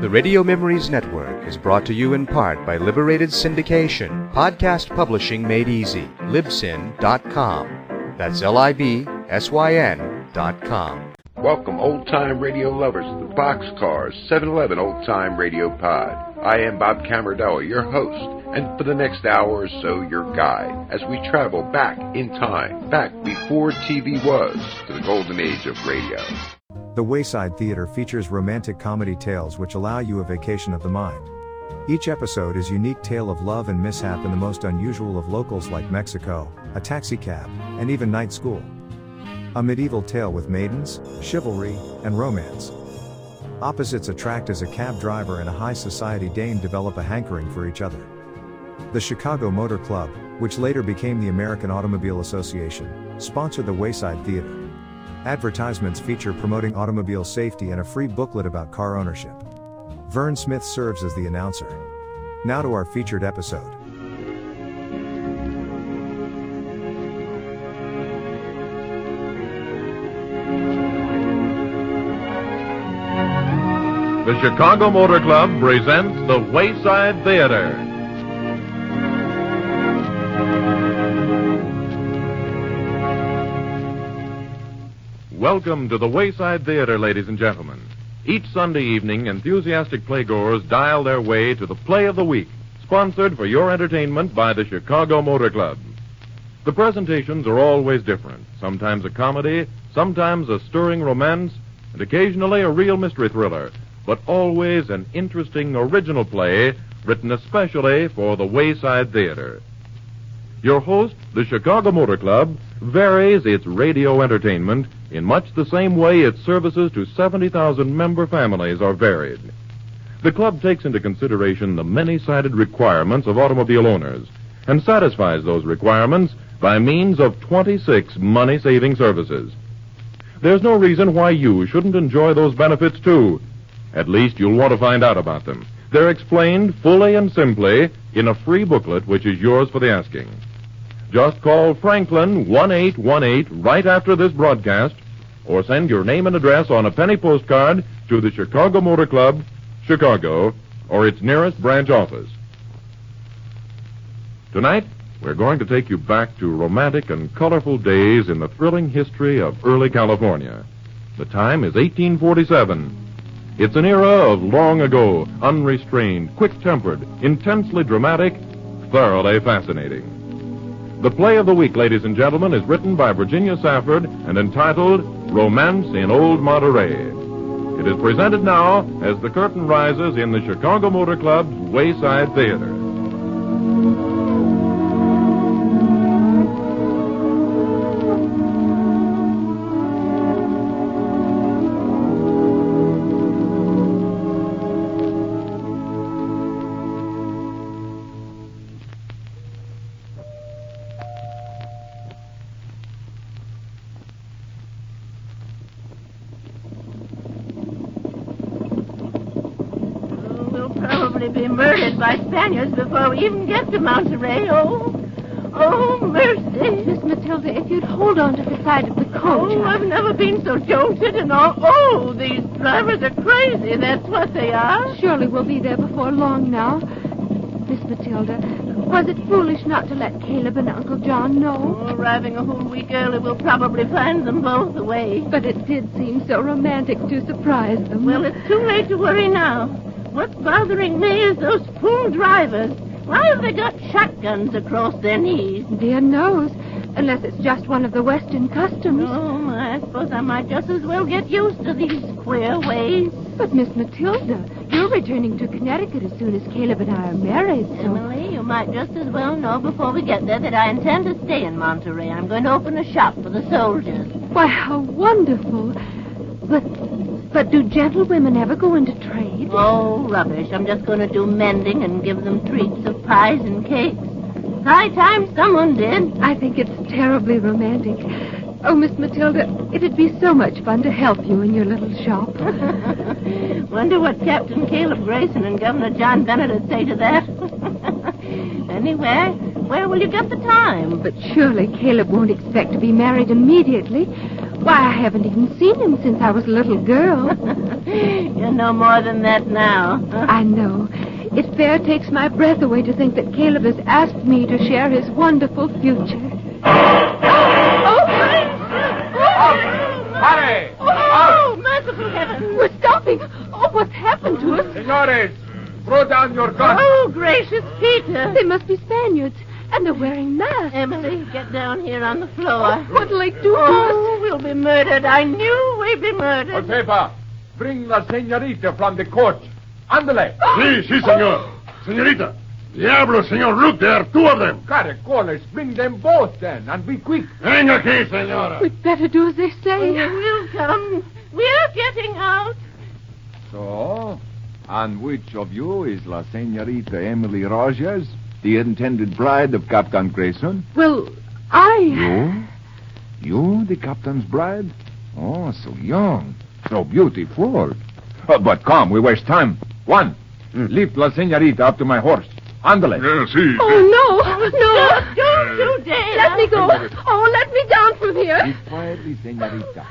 The Radio Memories Network is brought to you in part by Liberated Syndication, podcast publishing made easy, libsyn.com. That's libsyn.com. Welcome, old-time radio lovers, to the Boxcars 711 Old-Time Radio Pod. I am Bob Camardella, your host, and for the next hour or so, your guide, as we travel back in time, back before TV was, to the golden age of radio. The Wayside Theater features romantic comedy tales which allow you a vacation of the mind. Each episode is a unique tale of love and mishap in the most unusual of locals like Mexico, a taxicab, and even night school. A medieval tale with maidens, chivalry, and romance. Opposites attract as a cab driver and a high society dame develop a hankering for each other. The Chicago Motor Club, which later became the American Automobile Association, sponsored the Wayside Theater. Advertisements feature promoting automobile safety and a free booklet about car ownership. Vern Smith serves as the announcer. Now to our featured episode. The Chicago Motor Club presents the Wayside Theater. Welcome to the Wayside Theater, ladies and gentlemen. Each Sunday evening, enthusiastic playgoers dial their way to the Play of the Week, sponsored for your entertainment by the Chicago Motor Club. The presentations are always different, sometimes a comedy, sometimes a stirring romance, and occasionally a real mystery thriller, but always an interesting original play written especially for the Wayside Theater. Your host, the Chicago Motor Club, varies its radio entertainment in much the same way its services to 70,000 member families are varied. The club takes into consideration the many-sided requirements of automobile owners and satisfies those requirements by means of 26 money-saving services. There's no reason why you shouldn't enjoy those benefits, too. At least you'll want to find out about them. They're explained fully and simply in a free booklet which is yours for the asking. Just call Franklin 1818 right after this broadcast, or send your name and address on a penny postcard to the Chicago Motor Club, Chicago, or its nearest branch office. Tonight, we're going to take you back to romantic and colorful days in the thrilling history of early California. The time is 1847. It's an era of long ago, unrestrained, quick-tempered, intensely dramatic, thoroughly fascinating. The Play of the Week, ladies and gentlemen, is written by Virginia Safford and entitled Romance in Old Monterey. It is presented now as the curtain rises in the Chicago Motor Club's Wayside Theater. Be murdered by Spaniards before we even get to Monterey. Oh, mercy. Miss Matilda, if you'd hold on to the side of the coach. Oh, I've never been so jolted and all. Oh, these drivers are crazy. That's what they are. Surely we'll be there before long now. Miss Matilda, was it foolish not to let Caleb and Uncle John know? Oh, arriving a whole week early, we'll probably find them both away. But it did seem so romantic to surprise them. Well, it's too late to worry now. What's bothering me is those fool drivers. Why have they got shotguns across their knees? Dear knows, unless it's just one of the Western customs. Oh, I suppose I might just as well get used to these queer ways. But, Miss Matilda, you're returning to Connecticut as soon as Caleb and I are married, so... Emily, you might just as well know before we get there that I intend to stay in Monterey. I'm going to open a shop for the soldiers. Why, how wonderful. But do gentlewomen ever go into trade? Oh, rubbish. I'm just going to do mending and give them treats of pies and cakes. High time someone did. I think it's terribly romantic. Oh, Miss Matilda, it'd be so much fun to help you in your little shop. Wonder what Captain Caleb Grayson and Governor John Bennett would say to that. Anyway, where will you get the time? But surely Caleb won't expect to be married immediately. Why, I haven't even seen him since I was a little girl. You're no more than that now. I know. It fair takes my breath away to think that Caleb has asked me to share his wonderful future. Hurry! Oh, merciful heaven. We're stopping. Oh, what's happened to us? Senores, throw down your guns. Oh, gracious Peter. They must be Spaniards, and they're wearing masks. Emily, get down here on the floor. What'll they do to Oh, us? we'll be murdered. I knew we'd be murdered. Josefa, bring la señorita from the coach. Ándale. Sí, señor. Señorita. Diablo, señor. Look, there are two of them. Caracoles, bring them both then, and be quick. Venga aquí, señora. We'd better do as they say. We'll come. We're getting out. So, and which of you is La Señorita Emily Rogers, the intended bride of Captain Grayson? Well, You, the captain's bride? Oh, so young, so beautiful. But come, we waste time. One, lift La Señorita up to my horse. Ándale. Sí. Oh, no. Don't you dare. Let me go. Oh, let me down from here. Be quietly, Señorita.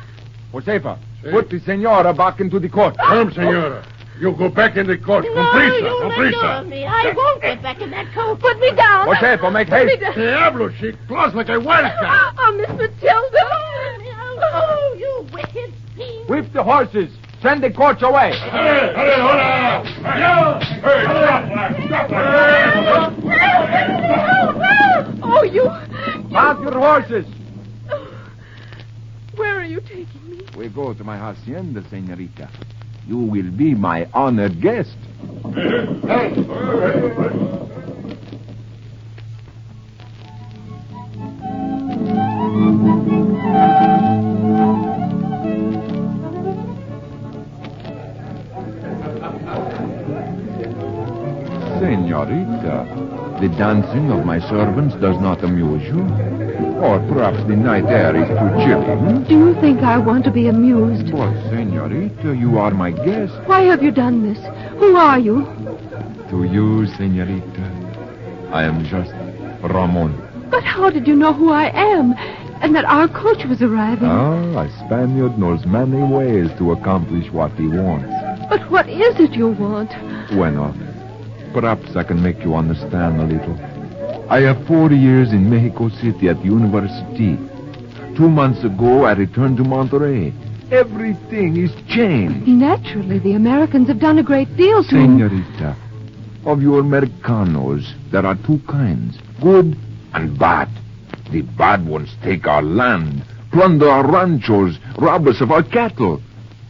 Josefa, put the señora back into the court. Come, señora. You go back in the court. No, Comprisa, you let go comprisa. of me. I won't get back in that coat. Put me down. Josefa, make Put me haste. down. Diablo, she claws like a wildcat. Oh, Miss Matilda. Oh, you wicked fiend. Whip the horses. Send the coach away. Oh, you. Mount your horses. Where are you taking me? We go to my hacienda, señorita. You will be my honored guest. Señorita, the dancing of my servants does not amuse you? Or perhaps the night air is too chilly, Do you think I want to be amused? But, señorita, you are my guest. Why have you done this? Who are you? To you, señorita, I am just Ramon. But how did you know who I am? And that our coach was arriving? Ah, a Spaniard knows many ways to accomplish what he wants. But what is it you want? Bueno, perhaps I can make you understand a little. I have 4 years in Mexico City at the university. 2 months ago, I returned to Monterey. Everything is changed. Naturally, the Americans have done a great deal to... Señorita, of you Americanos, there are two kinds, good and bad. The bad ones take our land, plunder our ranchos, rob us of our cattle.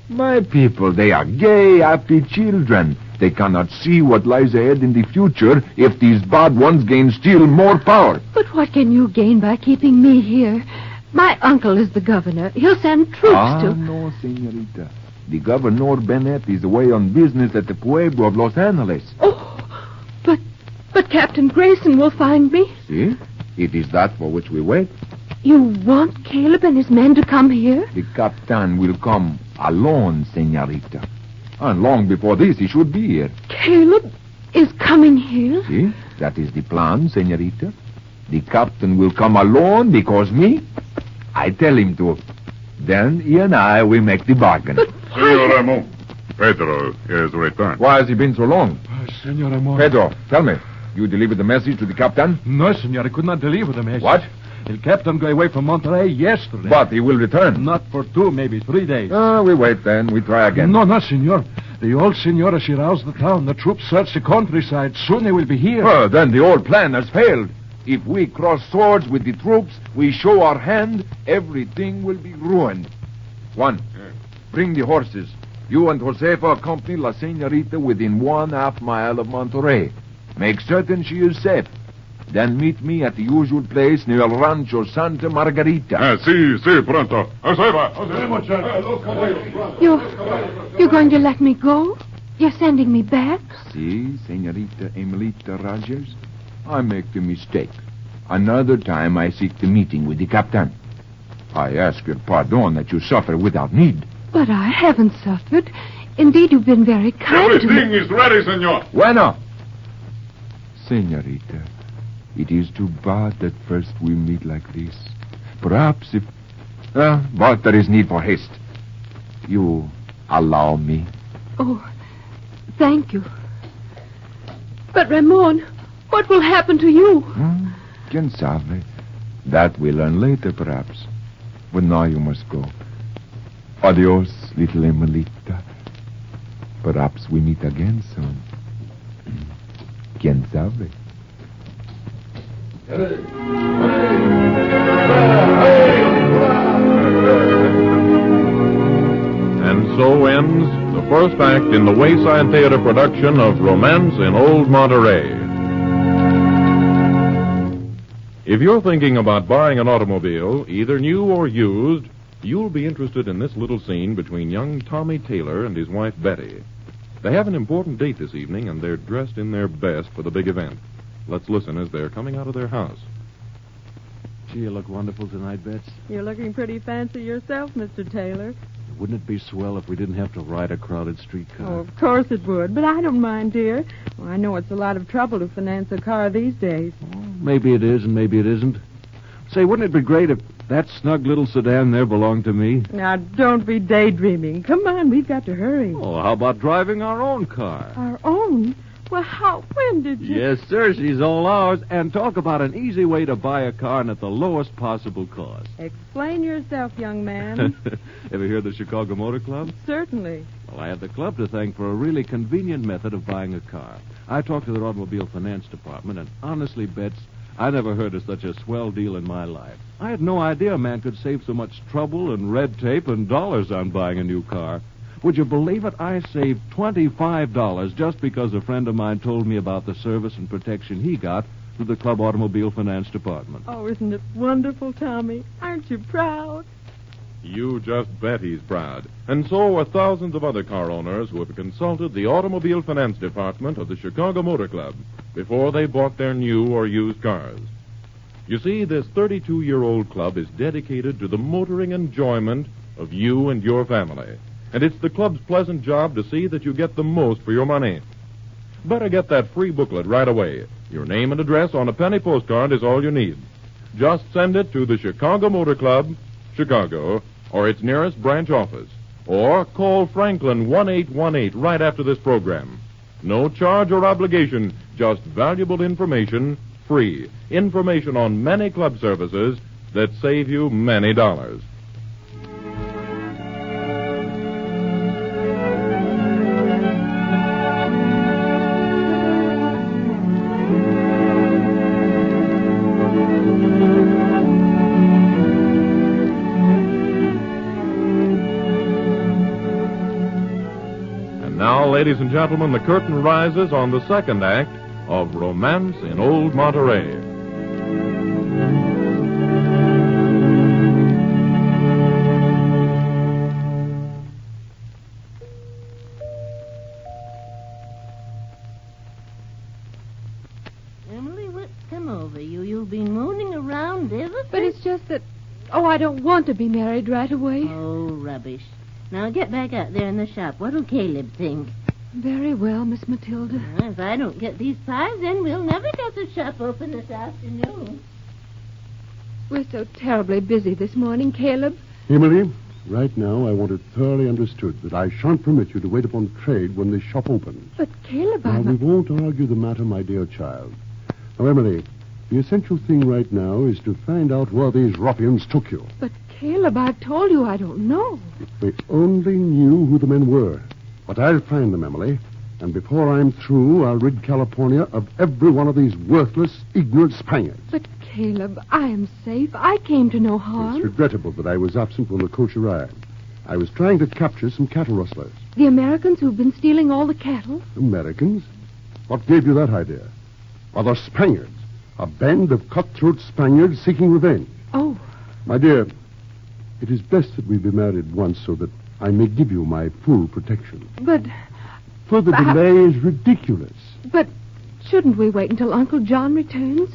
My people, they are gay, happy children. They cannot see what lies ahead in the future if these bad ones gain still more power. But what can you gain by keeping me here? My uncle is the governor. He'll send troops to... No, señorita. The Governor Bennett is away on business at the Pueblo of Los Angeles. Oh, but Captain Grayson will find me. See? It is that for which we wait. You want Caleb and his men to come here? The Captain will come alone, señorita. And long before this, he should be here. Caleb is coming here? See? That is the plan, señorita. The Captain will come alone because me, I tell him to. Then he and I will make the bargain. But Senor Ramon, Pedro is returned. Why has he been so long? Senor Ramon. Pedro, tell me. You delivered the message to the Captain? No, senor, I could not deliver the message. What? The captain got away from Monterey yesterday. But he will return. Not for 2, maybe 3 days. We wait then. We try again. No, senor. The old senora, she roused the town. The troops search the countryside. Soon they will be here. Then the old plan has failed. If we cross swords with the troops, we show our hand, everything will be ruined. One, bring the horses. You and Josefa accompany La Señorita within 1/2 mile of Monterey. Make certain she is safe. Then meet me at the usual place near El Rancho Santa Margarita. Sí, pronto. You're going to let me go? You're sending me back? See, Señorita Emilita Rogers, I make the mistake. Another time I seek the meeting with the Captain. I ask your pardon that you suffer without need. But I haven't suffered. Indeed, you've been very kind to Everything me. is ready, senor. Bueno. Señorita, it is too bad that first we meet like this. Perhaps if... but there is need for haste. You allow me. Oh, thank you. But, Ramon, what will happen to you? Quien sabe? That we'll learn later, perhaps. But now you must go. Adios, little Emelita. Perhaps we meet again soon. Quien sabe? And so ends the first act in the Wayside Theater production of Romance in Old Monterey. If you're thinking about buying an automobile, either new or used, you'll be interested in this little scene between young Tommy Taylor and his wife Betty. They have an important date this evening, and they're dressed in their best for the big event. Let's listen as they're coming out of their house. Gee, you look wonderful tonight, Bets. You're looking pretty fancy yourself, Mr. Taylor. Wouldn't it be swell if we didn't have to ride a crowded streetcar? Oh, of course it would, but I don't mind, dear. Well, I know it's a lot of trouble to finance a car these days. Well, maybe it is and maybe it isn't. Say, wouldn't it be great if that snug little sedan there belonged to me? Now, don't be daydreaming. Come on, we've got to hurry. Oh, how about driving our own car? Our own? Well, when did you... Yes, sir, she's all ours. And talk about an easy way to buy a car and at the lowest possible cost. Explain yourself, young man. Ever hear of the Chicago Motor Club? Certainly. Well, I have the club to thank for a really convenient method of buying a car. I talked to their automobile finance department, and honestly, Bets, I never heard of such a swell deal in my life. I had no idea a man could save so much trouble and red tape and dollars on buying a new car. Would you believe it? I saved $25 just because a friend of mine told me about the service and protection he got through the club automobile finance department. Oh, isn't it wonderful, Tommy? Aren't you proud? You just bet he's proud. And so are thousands of other car owners who have consulted the automobile finance department of the Chicago Motor Club before they bought their new or used cars. You see, this 32-year-old club is dedicated to the motoring enjoyment of you and your family. And it's the club's pleasant job to see that you get the most for your money. Better get that free booklet right away. Your name and address on a penny postcard is all you need. Just send it to the Chicago Motor Club, Chicago, or its nearest branch office. Or call Franklin 1818 right after this program. No charge or obligation, just valuable information, free. Information on many club services that save you many dollars. Ladies and gentlemen, the curtain rises on the second act of Romance in Old Monterey. Emily, what's come over you? You've been mooning around ever since. But it's just that... Oh, I don't want to be married right away. Oh, rubbish. Now get back out there in the shop. What'll Caleb think? Very well, Miss Matilda. If I don't get these pies, then we'll never get the shop open this afternoon. We're so terribly busy this morning, Caleb. Emily, right now I want it thoroughly understood that I shan't permit you to wait upon trade when the shop opens. But, Caleb, Now, we won't argue the matter, my dear child. Now, Emily, the essential thing right now is to find out where these ruffians took you. But, Caleb, I've told you I don't know. If we only knew who the men were. But I'll find them, Emily. And before I'm through, I'll rid California of every one of these worthless, ignorant Spaniards. But, Caleb, I am safe. I came to no It's harm. regrettable that I was absent when the coach arrived. I was trying to capture some cattle rustlers. The Americans who've been stealing all the cattle? Americans? What gave you that idea? Well, they're Spaniards. A band of cutthroat Spaniards seeking revenge. Oh. My dear, it is best that we be married once so that I may give you my full protection. But... Further delay is ridiculous. But shouldn't we wait until Uncle John returns?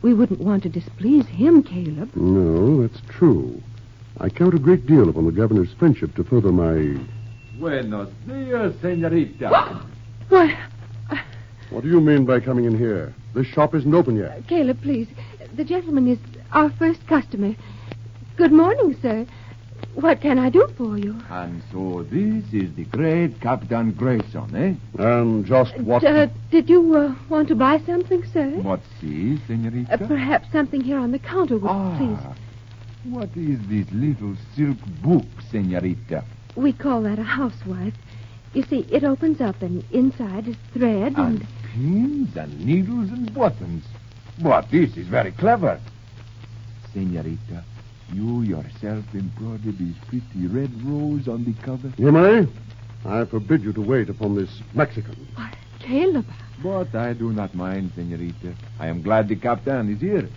We wouldn't want to displease him, Caleb. No, that's true. I count a great deal upon the governor's friendship to further my... Buenos dias, señorita. What? What do you mean by coming in here? This shop isn't open yet. Caleb, please. The gentleman is our first customer. Good morning, sir. What can I do for you? And so this is the great Captain Grayson, eh? And just what... Did you want to buy something, sir? What see, senorita? Perhaps something here on the counter would please. What is this little silk book, senorita? We call that a housewife. You see, it opens up and inside is thread and... pins and needles and buttons. But this is very clever. Senorita, you yourself embroidered this pretty red rose on the cover? You may. I forbid you to wait upon this Mexican. Why, Caleb. But I do not mind, senorita. I am glad the captain is here.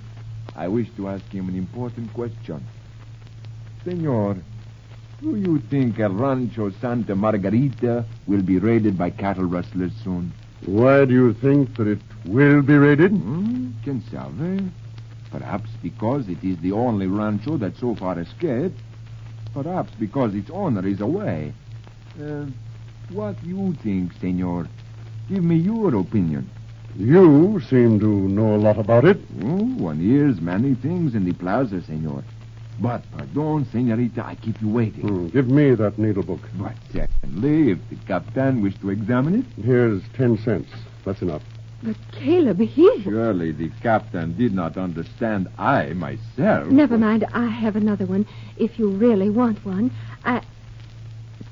I wish to ask him an important question. Senor, do you think El Rancho Santa Margarita will be raided by cattle rustlers soon? Why do you think that it will be raided? Quien sabe? Perhaps because it is the only rancho that so far escaped. Perhaps because its owner is away. What do you think, senor? Give me your opinion. You seem to know a lot about it. One hears many things in the plaza, senor. But, pardon, senorita, I keep you waiting. Give me that needle book. But secondly, if the captain wishes to examine it... Here's 10 cents. That's enough. But Caleb, he... Surely the captain did not understand I myself. Never mind, I have another one. If you really want one,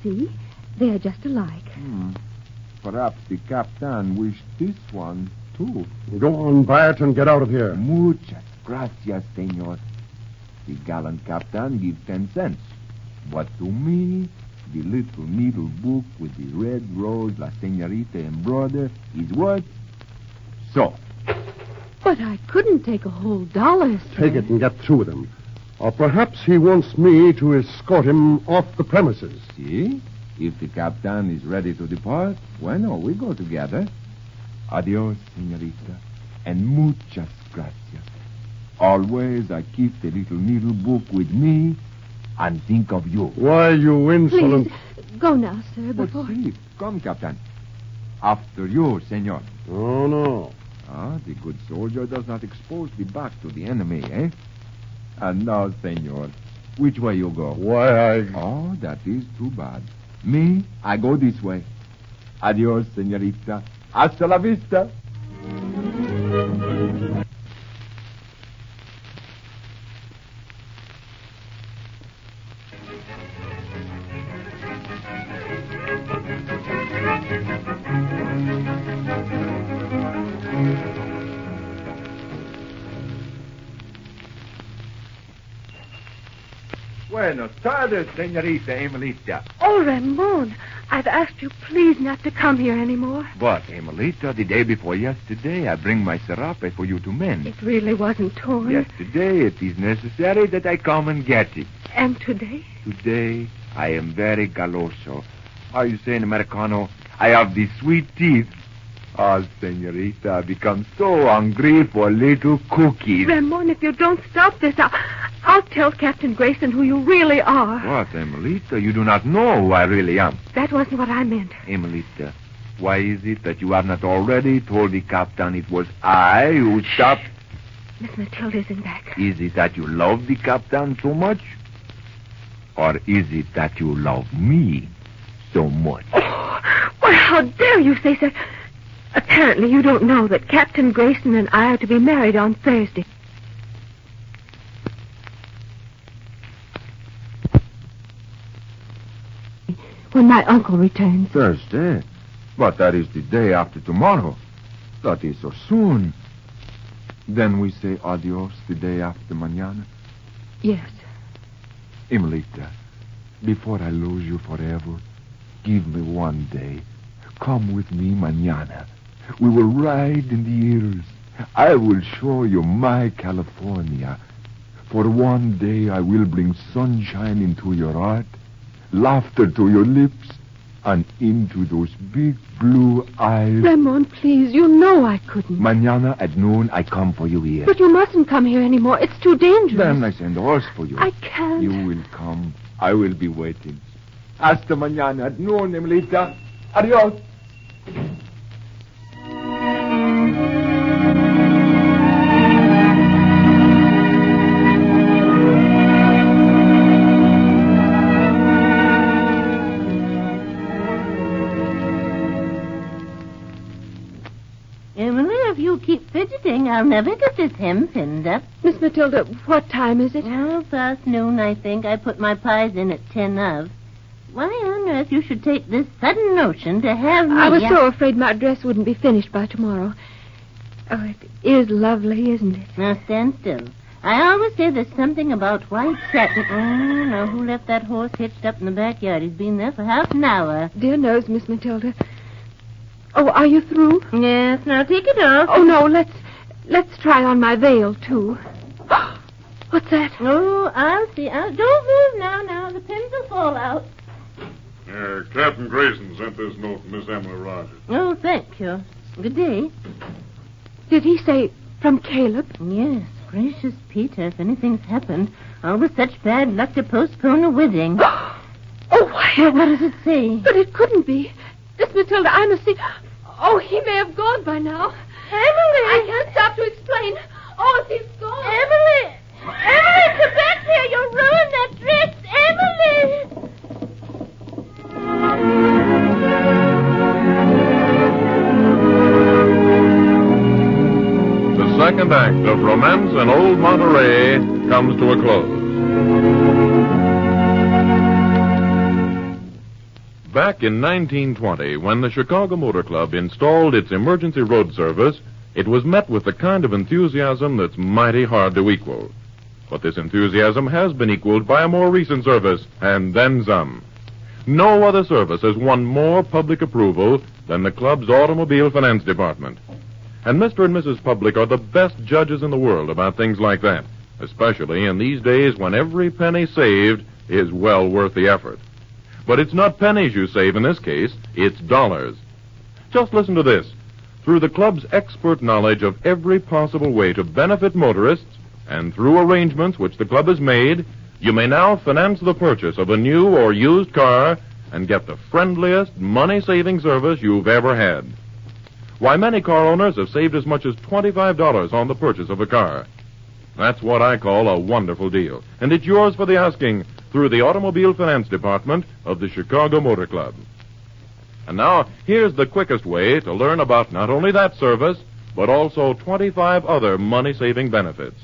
See? They're just alike. Perhaps the captain wished this one, too. Go on, buy it and get out of here. Muchas gracias, senor. The gallant captain gives 10 cents. But to me, the little needle book with the red rose La Senorita embroidered is worth so. But I couldn't take a whole $1, sir. Take it and get through with him. Or perhaps he wants me to escort him off the premises. See? If the captain is ready to depart, bueno, we go together. Adios, senorita, and muchas gracias. Always I keep the little needle book with me and think of you. Why, you insolent... Please, go now, sir, before... But see, come, captain. After you, senor. Oh, no. The good soldier does not expose the back to the enemy, eh? And now, senor, which way you go? Why, Oh, that is too bad. Me, I go this way. Adios, senorita. Hasta la vista. Buenos tardes, senorita Emelita. Oh, Ramon, I've asked you please not to come here anymore. But, Emelita, the day before yesterday, I bring my serape for you to mend. It really wasn't torn. Yesterday, it is necessary that I come and get it. And today? Today, I am very galoso. How you say in Americano? I have the sweet teeth. Senorita, I become so hungry for little cookies. Ramon, if you don't stop this, I'll tell Captain Grayson who you really are. What, Emelita? You do not know who I really am. That wasn't what I meant. Emelita, why is it that you have not already told the captain it was I who stopped? Miss Matilda's in back. Is it that you love the captain so much? Or is it that you love me so much? Oh, well, how dare you say so? Apparently you don't know that Captain Grayson and I are to be married on Thursday. When my uncle returns. Thursday? But that is the day after tomorrow. That is so soon. Then we say adios the day after mañana? Yes. Emelita, before I lose you forever, give me one day. Come with me mañana. We will ride in the hills. I will show you my California. For one day I will bring sunshine into your heart, laughter to your lips, and into those big blue eyes. Ramon, please, you know I couldn't. Mañana at noon I come for you here. But you mustn't come here anymore. It's too dangerous. Then I send a horse for you. I can't. You will come. I will be waiting. Hasta mañana at noon, Emelita. Adios. Emily, if you keep fidgeting, I'll never get this hem pinned up. Miss Matilda, what time is it? Oh, past noon, I think. I put my pies in at 10 of. Why on earth you should take this sudden notion to have me... I was so afraid my dress wouldn't be finished by tomorrow. Oh, it is lovely, isn't it? Now, stand still. I always say there's something about white satin... Oh, now, who left that horse hitched up in the backyard? He's been there for half an hour. Dear knows, Miss Matilda. Oh, are you through? Yes, now take it off. Oh, no, let's try on my veil, too. What's that? Oh, I'll see. Don't move now. The pins will fall out. Captain Grayson sent this note from Miss Emily Rogers. Oh, thank you. Good day. Did he say from Caleb? Yes. Gracious, Peter, if anything's happened, always such bad luck to postpone a wedding. Oh, why? Well, what does it say? But it couldn't be. Miss Matilda, I must see... Oh, he may have gone by now. Emily! I can't stop to explain. Oh, if he's gone... Emily! Emily, come back here! You'll ruin that dress! Emily! The second act of Romance in Old Monterey comes to a close. Back in 1920, when the Chicago Motor Club installed its emergency road service, it was met with the kind of enthusiasm that's mighty hard to equal. But this enthusiasm has been equaled by a more recent service, and then some. No other service has won more public approval than the club's automobile finance department. And Mr. and Mrs. Public are the best judges in the world about things like that, especially in these days when every penny saved is well worth the effort. But it's not pennies you save in this case, it's dollars. Just listen to this. Through the club's expert knowledge of every possible way to benefit motorists, and through arrangements which the club has made, you may now finance the purchase of a new or used car and get the friendliest, money-saving service you've ever had. Why, many car owners have saved as much as $25 on the purchase of a car. That's what I call a wonderful deal. And it's yours for the asking through the Automobile Finance Department of the Chicago Motor Club. And now, here's the quickest way to learn about not only that service, but also 25 other money-saving benefits.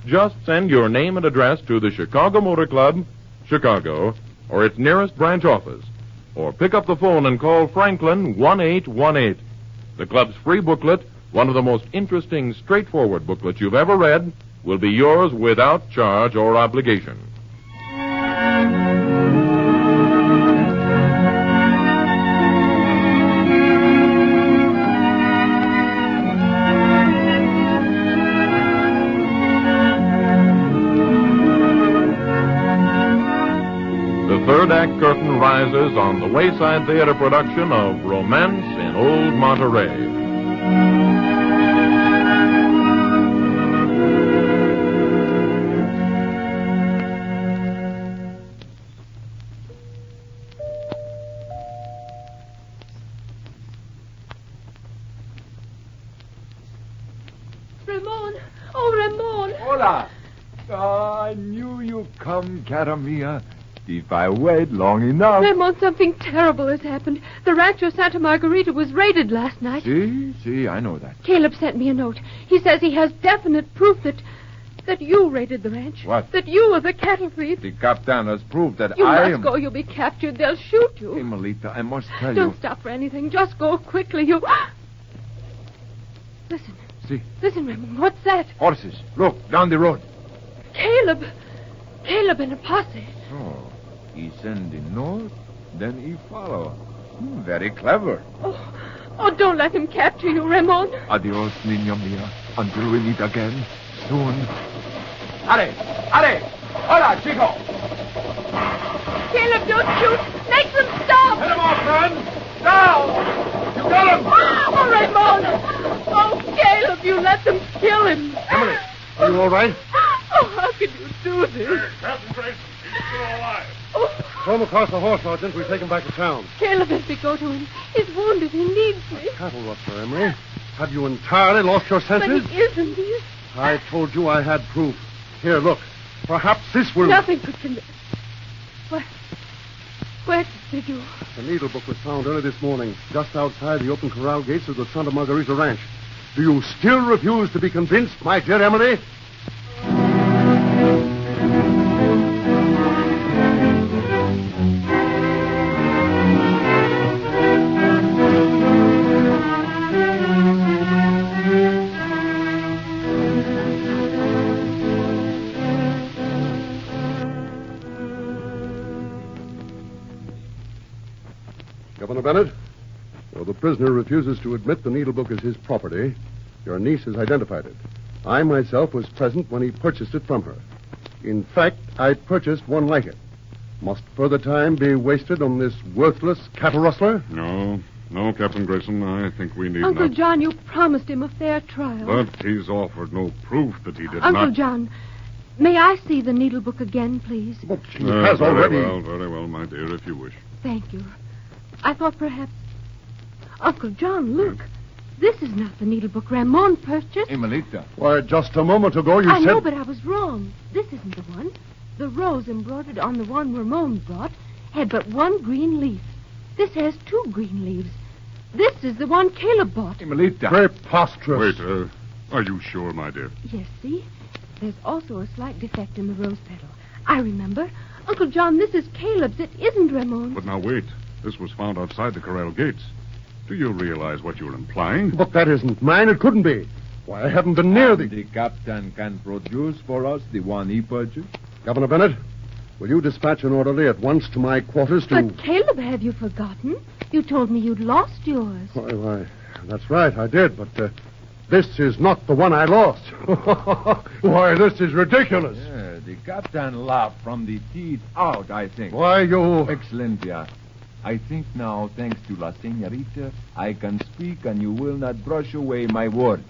Just send your name and address to the Chicago Motor Club, Chicago, or its nearest branch office. Or pick up the phone and call Franklin 1818. The club's free booklet, one of the most interesting, straightforward booklets you've ever read, will be yours without charge or obligation. The third act curtain rises on the Wayside Theater production of Romance in Old Monterey. Ramon! Oh, Ramon! Hola! I knew you'd come, cara mia. If I wait long enough... Ramon, something terrible has happened. The Rancho Santa Margarita was raided last night. See, I know that. Caleb sent me a note. He says he has definite proof that you raided the ranch. What? That you were the cattle thief. The captain has proved that You I must am... go. You'll be captured. They'll shoot you. Hey, Melita, I must tell you... Don't stop for anything. Just go quickly. You... Listen. See? Listen, Ramon. What's that? Horses. Look, down the road. Caleb and a posse. So, he send the note, then he follow. Very clever. Oh, don't let him capture you, Ramon. Adios, niña mia. Until we meet again, soon. Are! Hola, chico! Caleb, don't shoot. Make them stop. Hit him off, friend! Down! You got him! Oh, Ramon. Oh, Caleb, you let them kill him. Emily, are you all right? Oh, how could you do this? Captain Grayson, he's still alive. Throw him across the horse, Sergeant. We'll take him back to town. Caleb, let me go to him. He's wounded. He needs me. Cattle rustler, Emery. Have you entirely lost your But senses? he isn't. He I told you I had proof. Here, look. Perhaps this will... Nothing could convince. Where did you? The needle book was found early this morning, just outside the open corral gates of the Santa Margarita Ranch. Do you still refuse to be convinced, my dear Emily? Governor Bennett, though the prisoner refuses to admit the needle book is his property, your niece has identified it. I myself was present when he purchased it from her. In fact, I purchased one like it. Must further time be wasted on this worthless cattle rustler? No, Captain Grayson. I think we need Uncle not. John, you promised him a fair trial. But he's offered no proof that he did Uncle not. John, may I see the needle book again, please? But she has already... Very well, my dear, if you wish. Thank you. I thought perhaps... Uncle John, look. This is not the needle book Ramon purchased. Emelita. Why, just a moment ago you I said... know, but I was wrong. This isn't the one. The rose embroidered on the one Ramon brought had but one green leaf. This has 2 green leaves. This is the one Caleb bought. Emelita. Preposterous. Wait, are you sure, my dear? Yes, see? There's also a slight defect in the rose petal. I remember. Uncle John, this is Caleb's. It isn't Ramon's. But now wait. This was found outside the corral gates. Do you realize what you're implying? But that isn't mine. It couldn't be. Why, I haven't been near the... The captain can produce for us the one he purchased? Governor Bennett, will you dispatch an orderly at once to my quarters to... But Caleb, have you forgotten? You told me you'd lost yours. Why, that's right, I did, but this is not the one I lost. Why, this is ridiculous. Yeah, the captain laughed from the teeth out, I think. Why, you... Excellentia, I think now, thanks to La Senorita, I can speak and you will not brush away my word.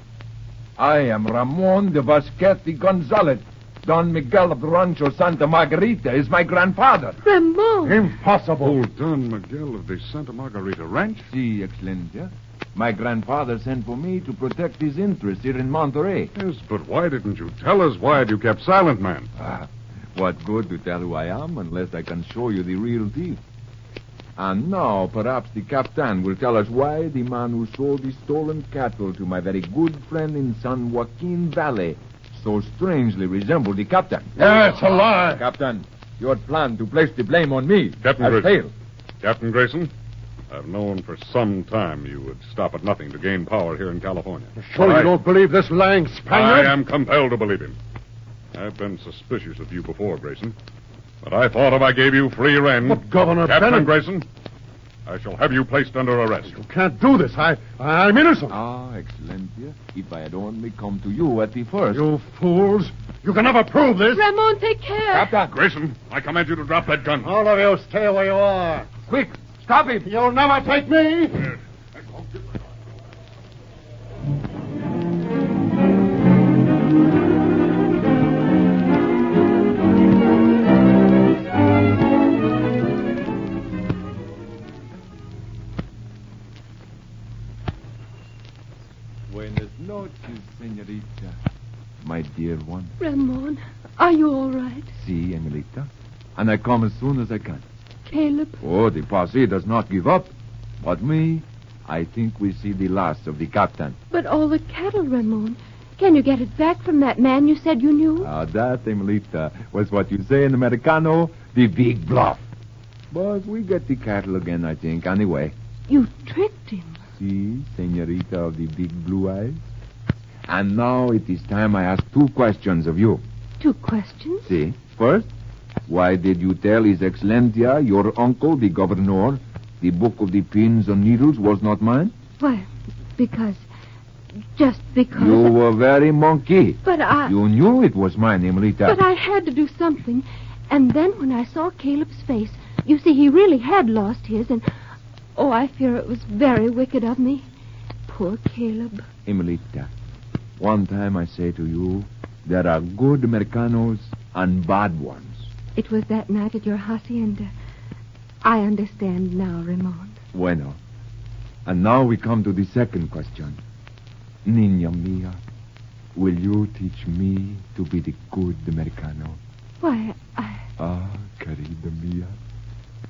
I am Ramon de Vasquez Gonzalez. Don Miguel of the Rancho Santa Margarita is my grandfather. Ramon! Impossible. Oh, Don Miguel of the Santa Margarita Ranch? Si, Excellentia. My grandfather sent for me to protect his interests here in Monterey. Yes, but why didn't you tell us? Why had you kept silent, man? What good to tell who I am unless I can show you the real thief? And now, perhaps the captain will tell us why the man who sold the stolen cattle to my very good friend in San Joaquin Valley so strangely resembled the captain. That's a lie. Captain, your plan to place the blame on me Captain has Grayson. failed. Captain Grayson, I've known for some time you would stop at nothing to gain power here in California. Surely you don't believe this lying Spaniard? I am compelled to believe him. I've been suspicious of you before, Grayson. But I thought if I gave you free rein... But, Governor Captain Bennett... Grayson, I shall have you placed under arrest. You can't do this. I'm innocent. Excellentia, if I had only come to you at the first. You fools. You can never prove this. Ramon, take care. Captain Grayson, I command you to drop that gun. All of you stay where you are. Quick, stop him. You'll never take me. Buenas noches, señorita. My dear one. Ramon, are you all right? Si, Emelita. And I come as soon as I can. Caleb? Oh, the posse does not give up. But me, I think we see the last of the captain. But all the cattle, Ramon. Can you get it back from that man you said you knew? That, Emelita, was what you say in Americano, the big bluff. But we get the cattle again, I think, anyway. You tricked him. See, senorita of the big blue eyes? And now it is time I ask 2 questions of you. 2 questions? See, first, why did you tell His Excellentia, your uncle, the governor, the book of the pins and needles was not mine? Why, because... Just because... You were very monkey. But I... You knew it was mine, Emelita. But I had to do something. And then when I saw Caleb's face, you see, he really had lost his, and... Oh, I fear it was very wicked of me. Poor Caleb. Emelita, one time I say to you, there are good Americanos and bad ones. It was that night at your hacienda. I understand now, Ramon. Bueno. And now we come to the second question. Niña mia, will you teach me to be the good Americano? Why, I... Ah, querida mia.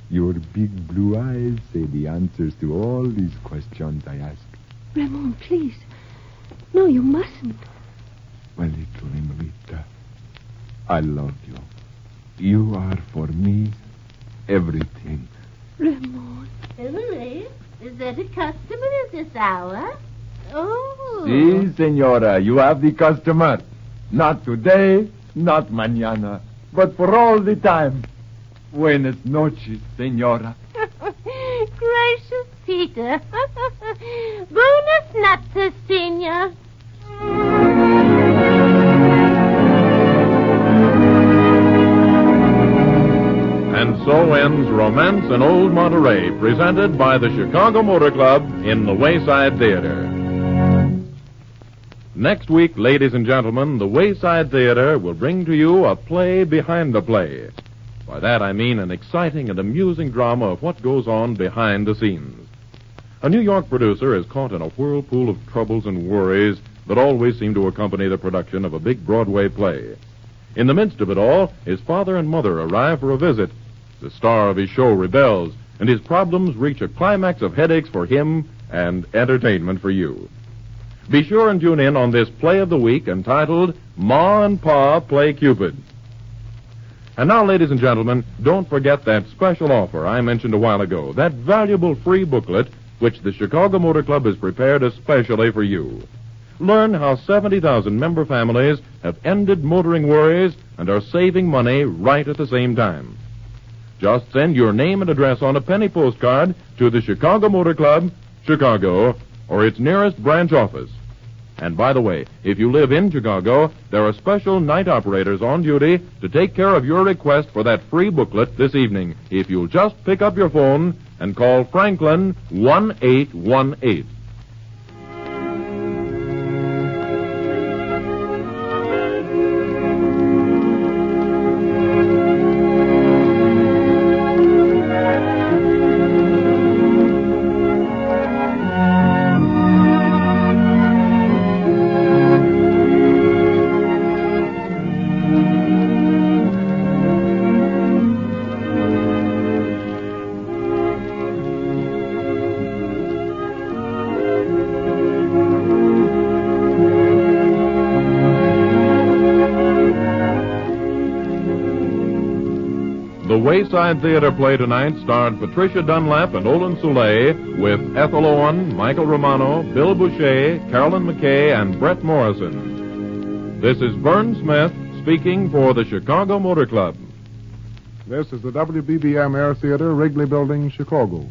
Your big blue eyes say the answers to all these questions I ask. Ramon, please. No, you mustn't. My little Emerita, I love you. You are for me everything. Ramon. Emily, is that a customer at this hour? Oh. Si, senora, you have the customer. Not today, not mañana, but for all the time. Buenas noches, senora. Gracious Peter. Buenas noches, senor. And so ends Romance in Old Monterey, presented by the Chicago Motor Club in the Wayside Theater. Next week, ladies and gentlemen, the Wayside Theater will bring to you a play behind the play. By that I mean an exciting and amusing drama of what goes on behind the scenes. A New York producer is caught in a whirlpool of troubles and worries that always seem to accompany the production of a big Broadway play. In the midst of it all, his father and mother arrive for a visit. The star of his show rebels, and his problems reach a climax of headaches for him and entertainment for you. Be sure and tune in on this play of the week entitled Ma and Pa Play Cupid. And now, ladies and gentlemen, don't forget that special offer I mentioned a while ago, that valuable free booklet which the Chicago Motor Club has prepared especially for you. Learn how 70,000 member families have ended motoring worries and are saving money right at the same time. Just send your name and address on a penny postcard to the Chicago Motor Club, Chicago, or its nearest branch office. And by the way, if you live in Chicago, there are special night operators on duty to take care of your request for that free booklet this evening, if you'll just pick up your phone and call Franklin 1818. The Wayside Theater play tonight starred Patricia Dunlap and Olin Soule with Ethel Owen, Michael Romano, Bill Boucher, Carolyn McKay, and Brett Morrison. This is Vern Smith speaking for the Chicago Motor Club. This is the WBBM Air Theater, Wrigley Building, Chicago.